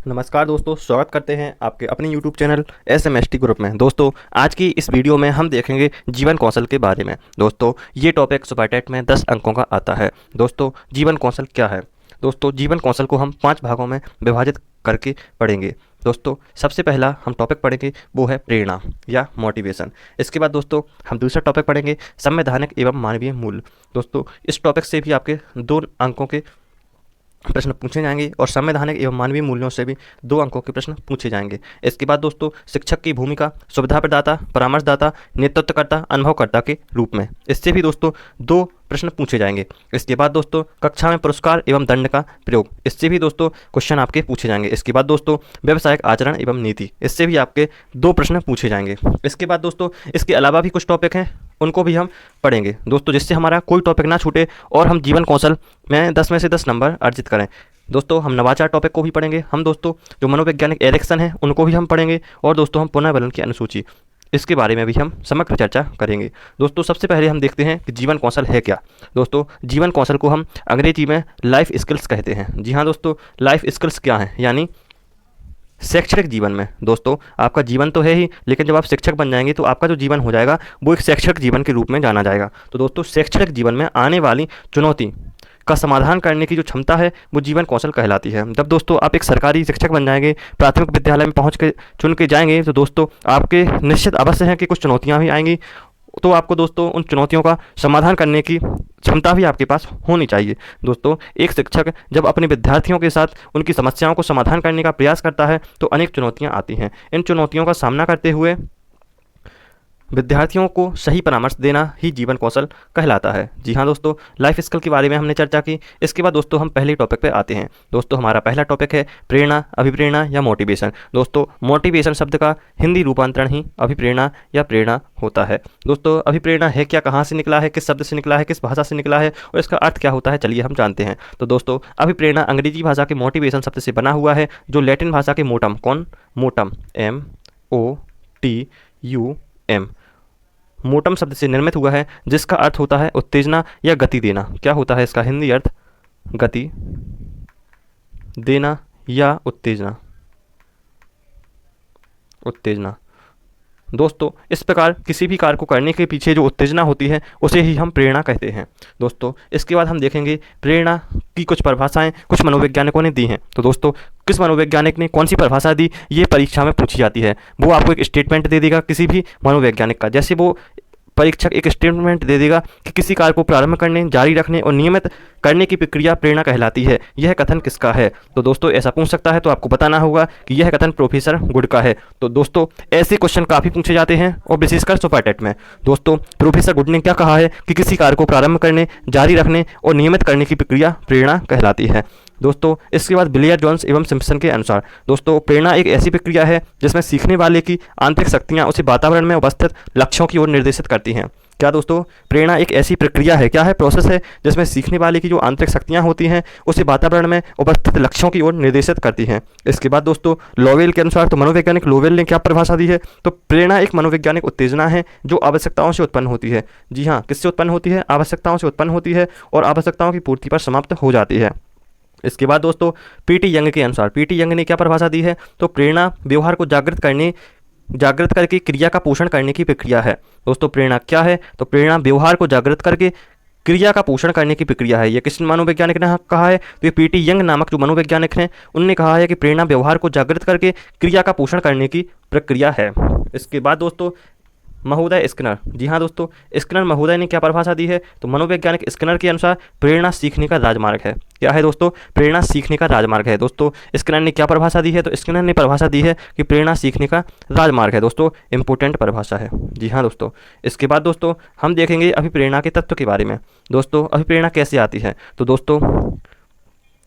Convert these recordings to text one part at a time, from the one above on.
नमस्कार दोस्तों, स्वागत करते हैं आपके अपने YouTube चैनल SMST ग्रुप में। दोस्तों, आज की इस वीडियो में हम देखेंगे जीवन कौशल के बारे में। दोस्तों, ये टॉपिक सुपरटेट में 10 अंकों का आता है। दोस्तों, जीवन कौशल क्या है? दोस्तों, जीवन कौशल को हम 5 भागों में विभाजित करके पढ़ेंगे। दोस्तों, सबसे पहला हम टॉपिक पढ़ेंगे वो है प्रेरणा या मोटिवेशन। इसके बाद दोस्तों हम दूसरा टॉपिक पढ़ेंगे संवैधानिक एवं मानवीय मूल्य। दोस्तों, इस टॉपिक से भी आपके 2 अंकों के प्रश्न पूछे जाएंगे और संवैधानिक एवं मानवीय मूल्यों से भी 2 अंकों के प्रश्न पूछे जाएंगे। इसके बाद दोस्तों शिक्षक की भूमिका सुविधा प्रदाता, परामर्शदाता, नेतृत्वकर्ता, अनुभवकर्ता के रूप में, इससे भी दोस्तों 2 प्रश्न पूछे जाएंगे। इसके बाद दोस्तों कक्षा में पुरस्कार एवं दंड का प्रयोग, इससे भी दोस्तों क्वेश्चन आपके पूछे जाएंगे। इसके बाद दोस्तों व्यावसायिक आचरण एवं नीति, इससे भी आपके 2 प्रश्न पूछे जाएंगे। इसके बाद दोस्तों इसके अलावा भी कुछ टॉपिक हैं, उनको भी हम पढ़ेंगे दोस्तों, जिससे हमारा कोई टॉपिक ना छूटे और हम जीवन कौशल में 10 में से 10 नंबर अर्जित करें। दोस्तों, हम नवाचार टॉपिक को भी पढ़ेंगे। हम दोस्तों जो मनोवैज्ञानिक एरिक्सन है उनको भी हम पढ़ेंगे और दोस्तों हम पुनर्वलन की अनुसूची, इसके बारे में भी हम समग्र चर्चा करेंगे। दोस्तों, सबसे पहले हम देखते हैं कि जीवन कौशल है क्या। दोस्तों, जीवन कौशल को हम अंग्रेजी में लाइफ स्किल्स कहते हैं। जी हाँ दोस्तों, लाइफ स्किल्स क्या हैं? यानी शैक्षणिक जीवन में दोस्तों आपका जीवन तो है ही, लेकिन जब आप शिक्षक बन जाएंगे तो आपका जो जीवन हो जाएगा वो एक शैक्षणिक जीवन के रूप में जाना जाएगा। तो दोस्तों शैक्षणिक जीवन में आने वाली चुनौती का समाधान करने की जो क्षमता है वो जीवन कौशल कहलाती है। जब दोस्तों आप एक सरकारी शिक्षक बन जाएंगे, प्राथमिक विद्यालय में पहुंच के चुन के जाएंगे, तो दोस्तों आपके निश्चित अवश्य है कि कुछ चुनौतियाँ भी आएंगी। तो आपको दोस्तों उन चुनौतियों का समाधान करने की क्षमता भी आपके पास होनी चाहिए। दोस्तों, एक शिक्षक जब अपने विद्यार्थियों के साथ उनकी समस्याओं को समाधान करने का प्रयास करता है तो अनेक चुनौतियां आती हैं। इन चुनौतियों का सामना करते हुए विद्यार्थियों को सही परामर्श देना ही जीवन कौशल कहलाता है। जी हाँ दोस्तों, लाइफ स्किल के बारे में हमने चर्चा की। इसके बाद दोस्तों हम पहले टॉपिक पे आते हैं। दोस्तों, हमारा पहला टॉपिक है प्रेरणा, अभिप्रेरणा या मोटिवेशन। दोस्तों, मोटिवेशन शब्द का हिंदी रूपांतरण ही अभिप्रेरणा या प्रेरणा होता है। दोस्तों, अभिप्रेरणा है क्या, कहाँ से निकला है, किस शब्द से निकला है, किस भाषा से निकला है और इसका अर्थ क्या होता है, चलिए हम जानते हैं। तो दोस्तों अभिप्रेरणा अंग्रेजी भाषा के मोटिवेशन शब्द से बना हुआ है, जो लैटिन भाषा के मोटम मोटम MOTUM मोटम शब्द से निर्मित हुआ है, जिसका अर्थ होता है उत्तेजना या गति देना। क्या होता है इसका हिंदी अर्थ? गति देना या उत्तेजना। दोस्तों, इस प्रकार किसी भी कार्य को करने के पीछे जो उत्तेजना होती है उसे ही हम प्रेरणा कहते हैं। दोस्तों, इसके बाद हम देखेंगे प्रेरणा की कुछ परिभाषाएं कुछ मनोवैज्ञानिकों ने दी हैं। तो दोस्तों किस मनोवैज्ञानिक ने कौन सी परिभाषा दी, ये परीक्षा में पूछी जाती है। वो आपको एक स्टेटमेंट दे देगा किसी भी मनोवैज्ञानिक का, जैसे वो परीक्षक एक स्टेटमेंट दे देगा कि किसी कार्य को प्रारंभ करने, जारी रखने और नियमित करने की प्रक्रिया प्रेरणा कहलाती है। यह कथन किसका है? तो दोस्तों ऐसा पूछ सकता है, तो आपको बताना होगा कि यह कथन प्रोफेसर गुड का है। तो दोस्तों ऐसे क्वेश्चन काफ़ी पूछे जाते हैं और विशेषकर सुपरटेट में। दोस्तों, प्रोफेसर गुड ने क्या कहा है कि किसी कार्य को प्रारंभ करने, जारी रखने और नियमित करने की प्रक्रिया प्रेरणा कहलाती है। दोस्तों, इसके बाद ब्लेयर, जॉन्स एवं सिम्पसन के अनुसार दोस्तों प्रेरणा एक ऐसी प्रक्रिया है जिसमें सीखने वाले की आंतरिक शक्तियाँ उसे वातावरण में उपस्थित लक्ष्यों की ओर निर्देशित करती हैं। क्या दोस्तों? प्रेरणा एक ऐसी प्रक्रिया है, क्या है? प्रोसेस है जिसमें सीखने वाले की जो आंतरिक शक्तियाँ होती हैं उसे वातावरण में उपस्थित लक्ष्यों की ओर निर्देशित करती हैं। इसके बाद दोस्तों लोवेल के अनुसार, तो मनोवैज्ञानिक लोवेल ने क्या परिभाषा दी है? तो प्रेरणा एक मनोवैज्ञानिक उत्तेजना है जो आवश्यकताओं से उत्पन्न होती है। जी हाँ, किससे उत्पन्न होती है? आवश्यकताओं से उत्पन्न होती है और आवश्यकताओं की पूर्ति पर समाप्त हो जाती है। इसके बाद दोस्तों पीटी यंग के अनुसार, पीटी यंग ने क्या परिभाषा दी है? तो प्रेरणा व्यवहार को जागृत करके क्रिया का पोषण करने की प्रक्रिया है। दोस्तों प्रेरणा क्या है? तो प्रेरणा व्यवहार को जागृत करके क्रिया का पोषण करने की प्रक्रिया है। ये किस मनोवैज्ञानिक ने कहा है? तो ये पीटी यंग नामक जो मनोवैज्ञानिक हैं उनने कहा है कि प्रेरणा व्यवहार को जागृत करके क्रिया का पोषण करने की प्रक्रिया है। इसके बाद दोस्तों महोदय स्किनर, जी हाँ दोस्तों, स्किनर महोदय ने क्या परिभाषा दी है? तो मनोवैज्ञानिक स्किनर के अनुसार प्रेरणा सीखने का राजमार्ग है। क्या है दोस्तों? प्रेरणा सीखने का राजमार्ग है। दोस्तों स्किनर ने क्या परिभाषा दी है? तो स्किनर ने परिभाषा दी है कि प्रेरणा सीखने का राजमार्ग है। दोस्तों इंपॉर्टेंट परिभाषा है। जी हाँ दोस्तों, इसके बाद दोस्तों हम देखेंगे अभिप्रेरणा के तत्व के बारे में। दोस्तों अभिप्रेरणा कैसे आती है? तो दोस्तों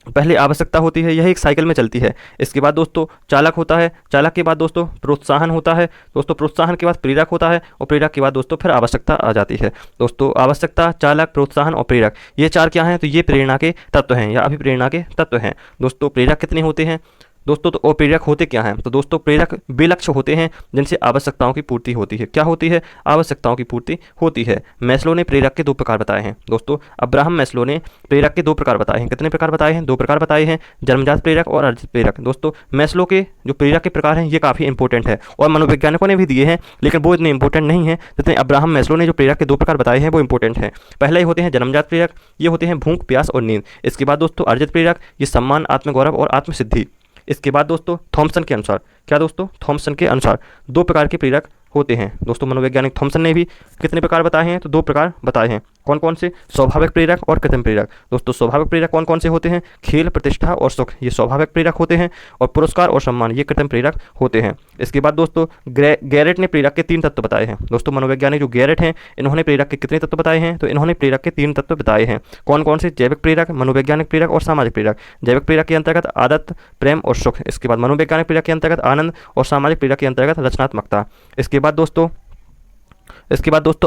पहले आवश्यकता होती है, यह एक साइकिल में चलती है। इसके बाद दोस्तों चालक होता है, चालक के बाद दोस्तों प्रोत्साहन होता है, दोस्तों प्रोत्साहन के बाद प्रेरक होता है और प्रेरक के बाद दोस्तों फिर आवश्यकता आ जाती है। दोस्तों आवश्यकता, चालक, प्रोत्साहन और प्रेरक, ये 4 क्या हैं? तो ये प्रेरणा के तत्व हैं या अभिप्रेरणा के तत्व हैं। दोस्तों प्रेरक कितने होते हैं? दोस्तों तो और प्रेरक होते क्या हैं? तो दोस्तों प्रेरक वे लक्ष्य होते हैं जिनसे आवश्यकताओं की पूर्ति होती है। क्या होती है? आवश्यकताओं की पूर्ति होती है। मैस्लो ने प्रेरक के 2 प्रकार बताए हैं। दोस्तों अब्राहम मैस्लो ने प्रेरक के 2 प्रकार बताए हैं। कितने प्रकार बताए हैं? 2 प्रकार बताए हैं, जन्मजात प्रेरक और अर्जित प्रेरक। दोस्तों मैस्लो के जो प्रेरक के प्रकार हैं ये काफ़ी इंपॉर्टेंट है और मनोवैज्ञानिकों ने भी दिए हैं, लेकिन वो इतने इंपॉर्टेंट नहीं है जितने अब्राहम मैस्लो ने जो प्रेरक के 2 प्रकार बताए हैं वो इंपॉर्टेंट है। पहले ही होते हैं जन्मजात प्रेरक, ये होते हैं भूख, प्यास और नींद। इसके बाद दोस्तों अर्जित प्रेरक, ये सम्मान, आत्मगौरव और आत्मसिद्धि। इसके बाद दोस्तों थॉमसन के अनुसार, क्या दोस्तों? थॉमसन के अनुसार 2 प्रकार के प्रेरक होते हैं। दोस्तों मनोवैज्ञानिक थॉमसन ने भी कितने प्रकार बताए हैं? तो 2 प्रकार बताए हैं। कौन कौन से? स्वाभाविक प्रेरक और कृत्रिम प्रेरक। दोस्तों स्वाभाविक प्रेरक कौन कौन से होते हैं? खेल, प्रतिष्ठा और सुख, ये स्वाभाविक प्रेरक होते हैं, और पुरस्कार और सम्मान, ये कृत्रिम प्रेरक होते हैं। इसके बाद दोस्तों गैरेट ने प्रेरक के 3 तत्व बताए हैं। दोस्तों मनोवैज्ञानिक जो गैरेट हैं इन्होंने प्रेरक के कितने तत्व बताए हैं? तो इन्होंने प्रेरक के 3 तत्व बताए हैं। कौन कौन से? जैविक प्रेरक, मनोवैज्ञानिक प्रेरक और सामाजिक प्रेरक। जैविक प्रेरक के अंतर्गत आदत, प्रेम और सुख। इसके बाद मनोवैज्ञानिक प्रेरक के अंतर्गत आनंद, और सामाजिक प्रेरक के अंतर्गत रचनात्मकता। इसके बाद दोस्तों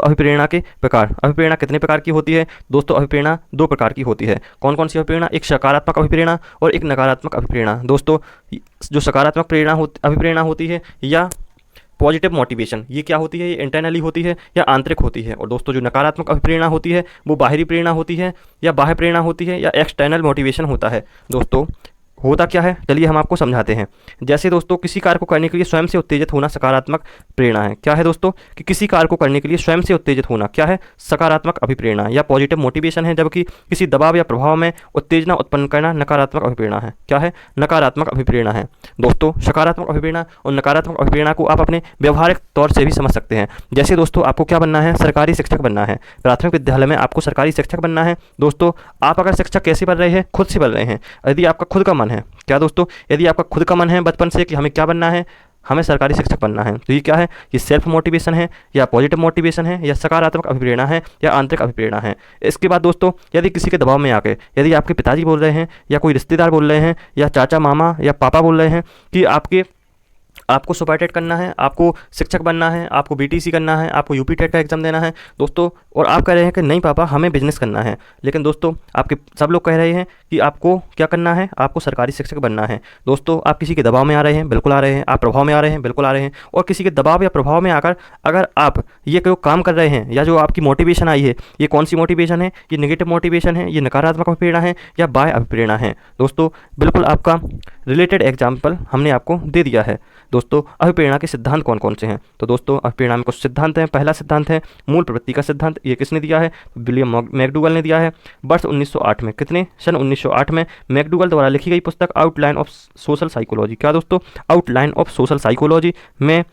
अभिप्रेरणा के प्रकार। अभिप्रेरणा कितने प्रकार की होती है? दोस्तों अभिप्रेरणा 2 प्रकार की होती है। कौन कौन सी अभिप्रेरणा? एक सकारात्मक अभिप्रेरणा और एक नकारात्मक अभिप्रेरणा। दोस्तों जो सकारात्मक अभिप्रेरणा होती है या पॉजिटिव मोटिवेशन, ये क्या होती है? ये इंटरनली होती है या आंतरिक होती है। और दोस्तों जो नकारात्मक अभिप्रेरणा होती है वो बाहरी प्रेरणा होती है या बाह्य प्रेरणा होती है या एक्सटर्नल मोटिवेशन होता है। दोस्तों होता क्या है, चलिए हम आपको समझाते हैं। जैसे दोस्तों किसी कार्य को करने के लिए स्वयं से उत्तेजित होना सकारात्मक प्रेरणा है। क्या है दोस्तों? कि किसी कार्य को करने के लिए स्वयं से उत्तेजित होना क्या है? सकारात्मक अभिप्रेरणा या पॉजिटिव मोटिवेशन है। जबकि किसी दबाव या प्रभाव में उत्तेजना उत्पन्न करना नकारात्मक अभिप्रेरणा है। क्या है? नकारात्मक अभिप्रेरणा है। दोस्तों सकारात्मक अभिप्रेरणा और नकारात्मक अभिप्रेरणा को आप अपने व्यवहारिक तौर से भी समझ सकते हैं। जैसे दोस्तों आपको क्या बनना है? सरकारी शिक्षक बनना है। प्राथमिक विद्यालय में आपको सरकारी शिक्षक बनना है। दोस्तों आप अगर शिक्षक कैसे बन रहे हैं? खुद से बन रहे हैं। यदि आपका खुद का मन है, क्या दोस्तों? यदि आपका खुद का मन है बचपन से कि हमें क्या बनना है, हमें सरकारी शिक्षक बनना है, तो ये क्या है? ये सेल्फ मोटिवेशन है या पॉजिटिव मोटिवेशन है या सकारात्मक अभिप्रेरणा है या आंतरिक अभिप्रेरणा है। इसके बाद दोस्तों यदि किसी के दबाव में आके, यदि आपके पिताजी बोल रहे हैं या कोई रिश्तेदार बोल रहे हैं या चाचा, मामा या पापा बोल रहे हैं कि आपको सुपर टेट करना है, आपको शिक्षक बनना है, आपको बीटीसी करना है, आपको यूपी टेट का एग्जाम देना है दोस्तों, और आप कह रहे हैं कि नहीं पापा हमें बिजनेस करना है, लेकिन दोस्तों आपके सब लोग कह रहे हैं कि आपको क्या करना है? आपको सरकारी शिक्षक बनना है। दोस्तों आप किसी के दबाव में आ रहे हैं, बिल्कुल आ रहे हैं। आप प्रभाव में आ रहे हैं, बिल्कुल आ रहे हैं। और किसी के दबाव या प्रभाव में आकर अगर आप ये कोई काम कर रहे हैं या जो आपकी मोटिवेशन आई है, ये कौन सी मोटिवेशन है? ये नेगेटिव मोटिवेशन है, ये नकारात्मक अभिप्रेरणा है या बाह्य अभिप्रेरणा है? दोस्तों बिल्कुल आपका रिलेटेड एग्जाम्पल हमने आपको दे दिया है। दोस्तों अभिप्रेरणा के सिद्धांत कौन कौन से हैं? तो दोस्तों अभिप्रेरणा में कुछ सिद्धांत हैं। पहला सिद्धांत है मूल प्रवृत्ति का सिद्धांत। ये किसने दिया है? विलियम मैकडूगल ने दिया है वर्ष 1908 में। कितने? सन 1908 में मैकडूगल द्वारा लिखी गई पुस्तक आउटलाइन ऑफ सोशल साइकोलॉजी। क्या दोस्तों? आउटलाइन ऑफ सोशल साइकोलॉजी में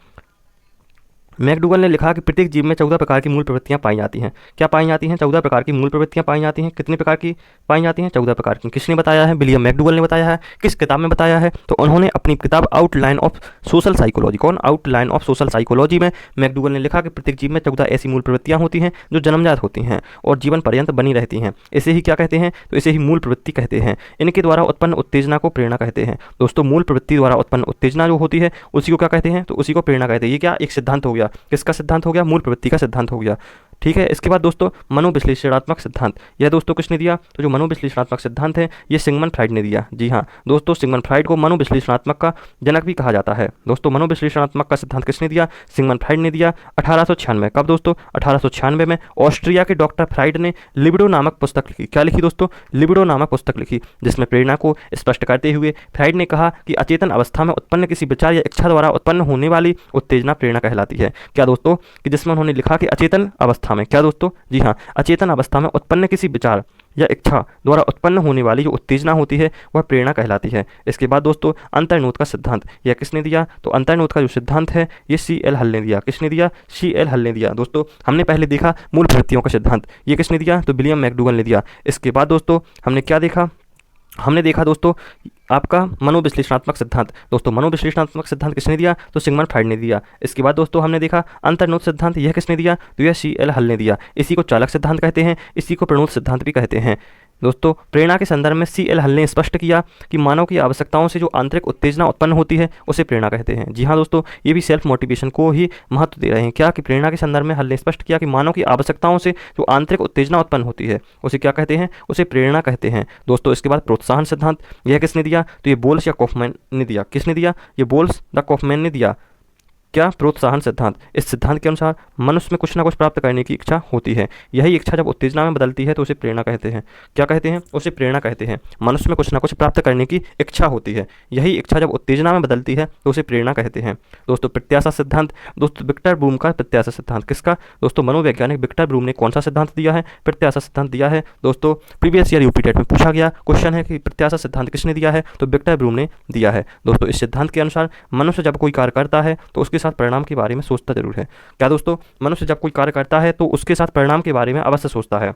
मैकडूगल ने लिखा कि प्रत्येक जीव में 14 प्रकार की मूल प्रवृत्तियां पाई जाती हैं। क्या पाई जाती हैं? 14 प्रकार की मूल प्रवृत्तियां पाई जाती हैं। कितने प्रकार की पाई जाती हैं? 14 प्रकार की। किसने बताया है? विलियम मैकडूगल ने बताया है। किस किताब में बताया है? तो उन्होंने अपनी किताब आउटलाइन ऑफ सोशल साइकोलॉजी, कौन? आउटलाइन ऑफ सोशल साइकोलॉजी में मैकडूगल ने लिखा कि प्रत्येक जीव में 14 ऐसी मूल प्रवृत्तियां होती हैं जो जन्मजात होती हैं और जीवन पर्यंत बनी रहती हैं। इसे ही क्या कहते हैं? तो इसे ही मूल प्रवृत्ति कहते हैं। इनके द्वारा उत्पन्न उत्तेजना को प्रेरणा कहते हैं। दोस्तों मूल प्रवृत्ति द्वारा उत्पन्न उत्तेजना जो होती है उसी को क्या कहते हैं? तो उसी को प्रेरणा कहते हैं। ये क्या एक सिद्धांत हो गया? किसका सिद्धांत हो गया? मूल प्रवृत्ति का सिद्धांत हो गया। ठीक है। इसके बाद दोस्तों मनोविश्लेषणात्मक सिद्धांत, यह दोस्तों किसने दिया? तो जो मनोविश्लेषणात्मक सिद्धांत है ये सिगमंड फ्राइड ने दिया। जी हाँ दोस्तों, सिगमंड फ्राइड को मनोविश्लेषणात्मक का जनक भी कहा जाता है। दोस्तों मनोविश्लेषणात्मक का सिद्धांत किसने दिया? सिगमंड फ्राइड ने दिया 1896। कब दोस्तों? 1896 में ऑस्ट्रिया के डॉक्टर फ्राइड ने लिबिडो नामक पुस्तक लिखी। क्या लिखी दोस्तों? लिबिडो नामक पुस्तक लिखी, जिसमें प्रेरणा को स्पष्ट करते हुए फ्राइड ने कहा कि अचेतन अवस्था में उत्पन्न किसी विचार या इच्छा द्वारा उत्पन्न होने वाली उत्तेजना प्रेरणा कहलाती है। क्या दोस्तों? कि जिसमें उन्होंने लिखा कि अचेतन अवस्था में, क्या दोस्तों? जी हाँ, अचेतन अवस्था में उत्पन्न किसी विचार या इच्छा द्वारा उत्पन्न होने वाली जो उत्तेजना होती है वह प्रेरणा कहलाती है। इसके बाद दोस्तों अंतर्निहित का सिद्धांत, यह किसने दिया? तो अंतर्निहित का जो सिद्धांत है ये C.L. हल ने दिया। किसने दिया? C.L. हल ने दिया। दोस्तों हमने पहले देखा मूल प्रवृत्तियों का सिद्धांत, ये किसने दिया? तो विलियम मैकडूगल ने दिया। इसके बाद दोस्तों हमने क्या देखा? हमने देखा दोस्तों आपका मनोविश्लेषणात्मक सिद्धांत। दोस्तों मनोविश्लेषणात्मक सिद्धांत किसने दिया? तो सिगमंड फ्राइड ने दिया। इसके बाद दोस्तों हमने देखा अंतर्निहित सिद्धांत, यह किसने दिया? तो यह C.L. हल ने दिया। इसी को चालक सिद्धांत कहते हैं, इसी को प्रणोद सिद्धांत भी कहते हैं। दोस्तों प्रेरणा के संदर्भ में CL हल ने स्पष्ट किया कि मानव की आवश्यकताओं से जो आंतरिक उत्तेजना उत्पन्न होती है उसे प्रेरणा कहते हैं। जी हाँ दोस्तों, ये भी सेल्फ मोटिवेशन को ही महत्व दे रहे हैं। क्या कि प्रेरणा के संदर्भ में हल ने स्पष्ट किया कि मानव की आवश्यकताओं से जो आंतरिक उत्तेजना उत्पन्न होती है उसे क्या कहते हैं, उसे प्रेरणा कहते हैं। दोस्तों इसके बाद प्रोत्साहन सिद्धांत, यह किसने दिया, तो ये बोल्स या कॉफमैन ने दिया। किसने दिया, ये बोल्स द कॉफमैन ने दिया। क्या, प्रोत्साहन सिद्धांत। इस सिद्धांत के अनुसार मनुष्य में कुछ ना कुछ प्राप्त करने की इच्छा होती है। यही इच्छा जब उत्तेजना में बदलती है तो उसे प्रेरणा कहते हैं। क्या कहते हैं, उसे प्रेरणा कहते हैं। मनुष्य में कुछ ना कुछ प्राप्त करने की इच्छा होती है, यही इच्छा जब उत्तेजना में बदलती है तो उसे प्रेरणा कहते हैं। दोस्तों प्रत्याशा सिद्धांत, दोस्तों विक्टर ब्रूम का प्रत्याशा सिद्धांत। किसका, दोस्तों मनोवैज्ञानिक विक्टर ब्रूम ने कौन सा सिद्धांत दिया है, प्रत्याशा सिद्धांत दिया है। दोस्तों प्रीवियस ईयर यूपी टेट में पूछा गया क्वेश्चन है कि प्रत्याशा सिद्धांत किसने दिया है, तो विक्टर ब्रूम ने दिया है। दोस्तों इस सिद्धांत के अनुसार मनुष्य जब कोई कार्य करता है तो उसके साथ परिणाम के बारे में सोचता जरूर है। क्या दोस्तों, मनुष्य जब कोई कार्य करता है तो उसके साथ परिणाम के बारे में अवश्य सोचता है।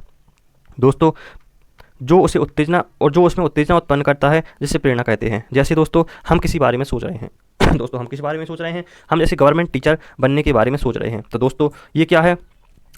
दोस्तों जो उसे उत्तेजना और जो उसमें उत्तेजना उत्पन्न करता है जिसे प्रेरणा कहते हैं। जैसे दोस्तों हम किसी बारे में सोच रहे हैं दोस्तों हम किस बारे में सोच रहे हैं, हम जैसे गवर्नमेंट टीचर बनने के बारे में सोच रहे हैं। तो दोस्तों ये क्या है,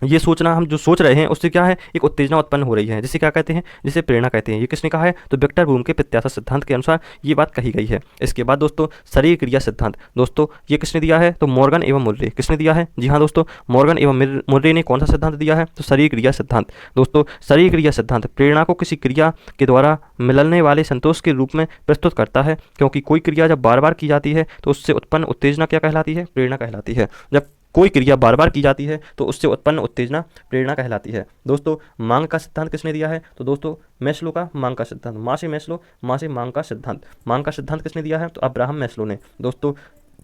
ये सोचना, हम जो सोच रहे हैं उससे क्या है, एक उत्तेजना उत्पन्न हो रही है जिसे क्या कहते हैं, जिसे प्रेरणा कहते हैं। ये किसने कहा है, तो विक्टर ब्रूम के प्रत्याशा सिद्धांत के अनुसार ये बात कही गई है। इसके बाद दोस्तों शरीर क्रिया सिद्धांत, दोस्तों ये किसने दिया है, तो मॉर्गन एवं मुर्रे। किसने दिया है, जी हाँ दोस्तों मॉर्गन एवं मुर्रे ने कौन सा सिद्धांत दिया है, तो शरीर क्रिया सिद्धांत। दोस्तों शरीर क्रिया सिद्धांत प्रेरणा को किसी क्रिया के द्वारा मिलने वाले संतोष के रूप में प्रस्तुत करता है, क्योंकि कोई क्रिया जब बार बार की जाती है तो उससे उत्पन्न उत्तेजना क्या कहलाती है, प्रेरणा कहलाती है। जब कोई क्रिया बार बार की जाती है तो उससे उत्पन्न उत्तेजना प्रेरणा कहलाती है। दोस्तों मांग का सिद्धांत किसने दिया है, तो दोस्तों मैस्लो का मांग का सिद्धांत। माँ से मैस्लो, माँ से मांग का सिद्धांत। मांग का सिद्धांत किसने दिया है, तो अब्राहम मैस्लो ने। दोस्तों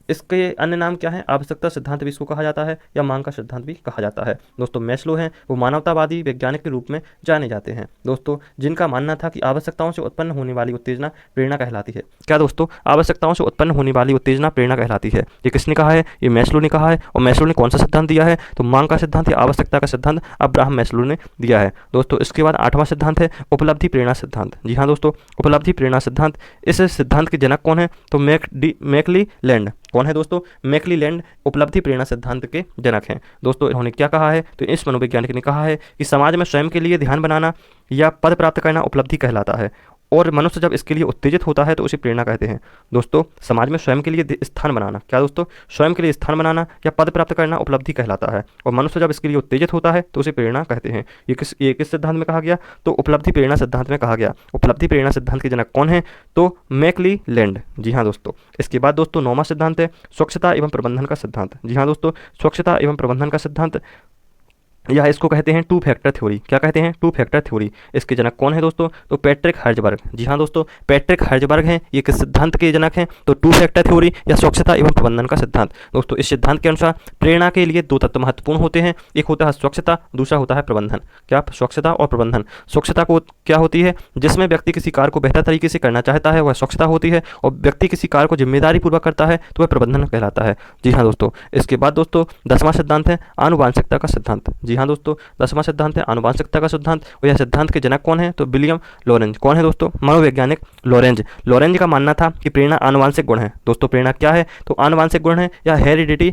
इसके अन्य नाम क्या है, आवश्यकता सिद्धांत भी इसको कहा जाता है या मांग का सिद्धांत भी कहा जाता है। दोस्तों मैस्लो हैं वो मानवतावादी वैज्ञानिक के रूप में जाने जाते हैं दोस्तों, जिनका मानना था कि आवश्यकताओं से उत्पन्न होने वाली उत्तेजना प्रेरणा कहलाती है। क्या दोस्तों, आवश्यकताओं से उत्पन्न होने वाली उत्तेजना प्रेरणा कहलाती है। ये किसने कहा है, ये मैस्लो ने कहा है। और मैस्लो ने कौन सा सिद्धांत दिया है, तो मांग का सिद्धांत या आवश्यकता का सिद्धांत अब्राहम मैस्लो ने दिया है। दोस्तों इसके बाद 8वां सिद्धांत है उपलब्धि प्रेरणा सिद्धांत। जी हाँ दोस्तों उपलब्धि प्रेरणा सिद्धांत। इस सिद्धांत के जनक कौन है, तो मैकलीलैंड। कौन है दोस्तों, मैकलीलैंड उपलब्धि प्रेरणा सिद्धांत के जनक हैं। दोस्तों इन्होंने क्या कहा है, तो इस मनोवैज्ञानिक ने कहा है कि समाज में स्वयं के लिए ध्यान बनाना या पद प्राप्त करना उपलब्धि कहलाता है, और मनुष्य जब इसके लिए उत्तेजित होता है तो उसे प्रेरणा कहते हैं। दोस्तों समाज में स्वयं के लिए स्थान बनाना, क्या दोस्तों, स्वयं के लिए स्थान बनाना या पद प्राप्त करना उपलब्धि कहलाता है, और मनुष्य जब इसके लिए उत्तेजित होता है तो उसे प्रेरणा कहते हैं। ये किस सिद्धांत में कहा गया, तो उपलब्धि प्रेरणा सिद्धांत में कहा गया। उपलब्धि प्रेरणा सिद्धांत के जनक कौन है, तो मैकलीलैंड। जी हाँ दोस्तों। इसके बाद दोस्तों 9वां सिद्धांत है स्वच्छता एवं प्रबंधन का सिद्धांत। जी हाँ दोस्तों स्वच्छता एवं प्रबंधन का सिद्धांत, या इसको कहते हैं 2 फैक्टर थ्योरी। क्या कहते हैं, 2 फैक्टर थ्योरी। इसके जनक कौन है दोस्तों, तो पैट्रिक हर्जबर्ग। जी हाँ दोस्तों पैट्रिक हर्जबर्ग हैं, ये किस सिद्धांत के जनक हैं, तो 2 फैक्टर थ्योरी या स्वच्छता एवं प्रबंधन का सिद्धांत। दोस्तों इस सिद्धांत के अनुसार प्रेरणा के लिए 2 तत्व महत्वपूर्ण होते हैं, एक होता है स्वच्छता, दूसरा होता है प्रबंधन। क्या, स्वच्छता और प्रबंधन। स्वच्छता को क्या होती है, जिसमें व्यक्ति किसी कार्य को बेहतर तरीके से करना चाहता है वह स्वच्छता होती है, और व्यक्ति किसी कार्य को जिम्मेदारी पूर्वक करता है तो वह प्रबंधन कहलाता है। जी हाँ दोस्तों। इसके बाद दोस्तों 10वां सिद्धांत है आनुवांशिकता का सिद्धांत। जी हाँ दोस्तों 10वां सिद्धांत है आनुवांशिकता का सिद्धांत, और यह सिद्धांत के जनक कौन है, तो विलियम लॉरेंज। कौन है दोस्तों, मनोवैज्ञानिक लॉरेंज। लॉरेंज का मानना था कि प्रेरणा आनुवांशिक गुण है। दोस्तों प्रेरणा क्या है, तो आनुवांशिक गुण है या हेरिडिटी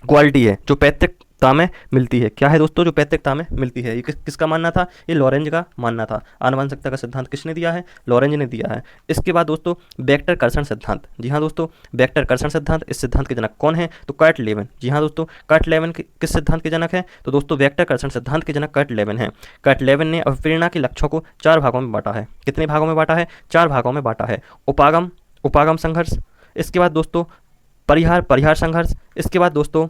क्वालिटी है जो पैतृकता में मिलती है। क्या है दोस्तों, जो पैतृकता में मिलती है। ये किसका मानना था, ये लॉरेंज का मानना था। आनुवंशिकता का सिद्धांत किसने दिया है, लॉरेंज ने दिया है। इसके बाद दोस्तों वेक्टर कर्षण सिद्धांत। जी हाँ दोस्तों वेक्टर कर्षण सिद्धांत। इस सिद्धांत के जनक कौन है, तो कर्ट लेविन। जी हाँ दोस्तों कर्ट लेविन किस सिद्धांत के जनक है, तो दोस्तों वेक्टर कर्षण सिद्धांत के जनक कर्ट लेविन है। कर्ट लेविन ने प्रेरणा के लक्ष्यों को 4 भागों में बांटा है। कितने भागों में बांटा है, 4 भागों में बांटा है। उपागम संघर्ष, इसके बाद दोस्तों परिहार संघर्ष, इसके बाद दोस्तों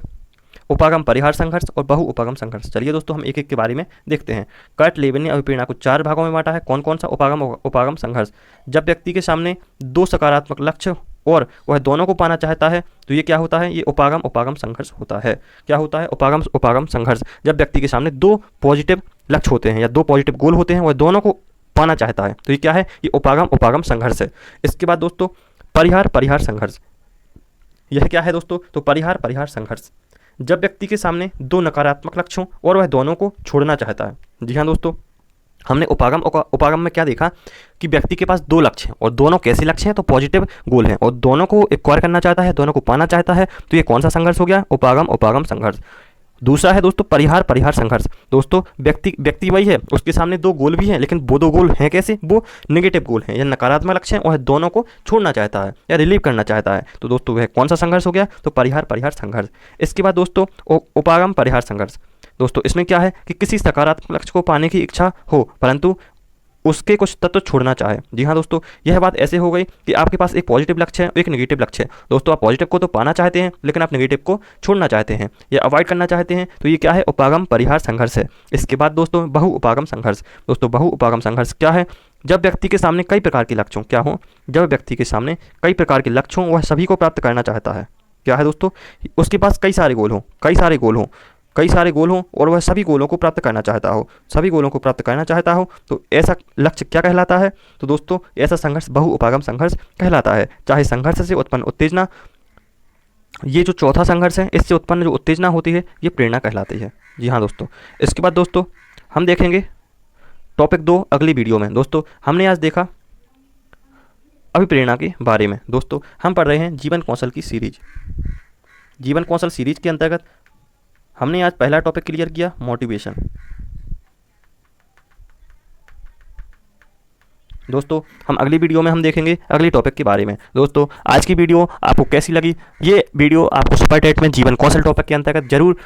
उपागम परिहार संघर्ष और बहु उपागम संघर्ष। चलिए दोस्तों हम एक एक के बारे में देखते हैं। कर्ट लेविन ने अभिप्रेरणा को 4 भागों में बांटा है। कौन कौन सा, उपागम संघर्ष। जब व्यक्ति के सामने 2 सकारात्मक लक्ष्य और वह दोनों को पाना चाहता है तो ये क्या होता है, ये उपागम संघर्ष होता है। क्या होता है, उपागम संघर्ष। जब व्यक्ति के सामने 2 पॉजिटिव लक्ष्य होते हैं या 2 पॉजिटिव गोल होते हैं, वह दोनों को पाना चाहता है तो ये क्या है, ये उपागम संघर्ष है। इसके बाद दोस्तों परिहार संघर्ष। यह क्या है दोस्तों, तो परिहार संघर्ष। जब व्यक्ति के सामने 2 नकारात्मक लक्ष्य हों और वह दोनों को छोड़ना चाहता है। जी हाँ दोस्तों हमने उपागम में क्या देखा कि व्यक्ति के पास 2 लक्ष्य हैं और दोनों कैसे लक्ष्य हैं, तो पॉजिटिव गोल हैं और दोनों को एक्वायर करना चाहता है, दोनों को पाना चाहता है, तो ये कौन सा संघर्ष हो गया, उपागम संघर्ष। दूसरा है दोस्तों परिहार परिहार संघर्ष। दोस्तों व्यक्ति वही है, उसके सामने दो गोल भी हैं, लेकिन वो दो गोल हैं कैसे, वो नेगेटिव गोल हैं या नकारात्मक लक्ष्य हैं, और दोनों को छोड़ना चाहता है या रिलीव करना चाहता है। तो दोस्तों वह कौन सा संघर्ष हो गया, तो परिहार परिहार संघर्ष। इसके बाद दोस्तों उपागम परिहार संघर्ष। दोस्तों इसमें क्या है कि किसी सकारात्मक लक्ष्य को पाने की इच्छा हो परंतु उसके कुछ तत्व छोड़ना चाहे। जी हाँ दोस्तों, यह बात ऐसे हो गई कि आपके पास एक पॉजिटिव लक्ष्य है, एक नेगेटिव लक्ष्य है। दोस्तों आप पॉजिटिव को तो पाना चाहते हैं, लेकिन आप नेगेटिव को छोड़ना चाहते हैं या अवॉइड करना चाहते हैं। तो ये क्या है, उपागम परिहार संघर्ष है। इसके बाद दोस्तों बहु उपागम संघर्ष। दोस्तों बहु उपागम संघर्ष क्या है, जब व्यक्ति के सामने कई प्रकार के लक्ष्य हों, क्या हो, जब व्यक्ति के सामने कई प्रकार के लक्ष्य हों, वह सभी को प्राप्त करना चाहता है। क्या है दोस्तों, उसके पास कई सारे गोल हों, कई सारे गोल हों और वह सभी गोलों को प्राप्त करना चाहता हो, सभी गोलों को प्राप्त करना चाहता हो, तो ऐसा लक्ष्य क्या कहलाता है, तो दोस्तों ऐसा संघर्ष बहु उपागम संघर्ष कहलाता है। चाहे संघर्ष से उत्पन्न उत्तेजना, ये जो चौथा संघर्ष है, इससे उत्पन्न जो उत्तेजना होती है, ये प्रेरणा कहलाती है। जी हाँ दोस्तों, इसके बाद दोस्तों हम देखेंगे टॉपिक 2 अगली वीडियो में। दोस्तों हमने आज देखा अभिप्रेरणा के बारे में। दोस्तों हम पढ़ रहे हैं जीवन कौशल की सीरीज। जीवन कौशल सीरीज के अंतर्गत हमने आज पहला टॉपिक क्लियर किया, मोटिवेशन। दोस्तों हम अगली वीडियो में हम देखेंगे अगली टॉपिक के बारे में। दोस्तों आज की वीडियो आपको कैसी लगी, ये वीडियो आपको सुपर टेट में जीवन कौशल टॉपिक के अंतर्गत जरूर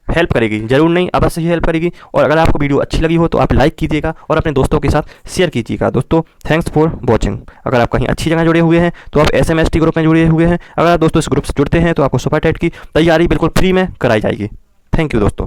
हेल्प करेगी, जरूर नहीं अवश्य ही हेल्प करेगी। और अगर आपको वीडियो अच्छी लगी हो तो आप लाइक कीजिएगा और अपने दोस्तों के साथ शेयर कीजिएगा। दोस्तों थैंक्स फॉर वॉचिंग। अगर आप कहीं अच्छी जगह जुड़े हुए हैं तो आप SMST ग्रुप में जुड़े हुए हैं। अगर आप दोस्तों इस ग्रुप से जुड़ते हैं तो आपको सुपर टेट की तैयारी बिल्कुल फ्री में कराई जाएगी। थैंक यू दोस्तों।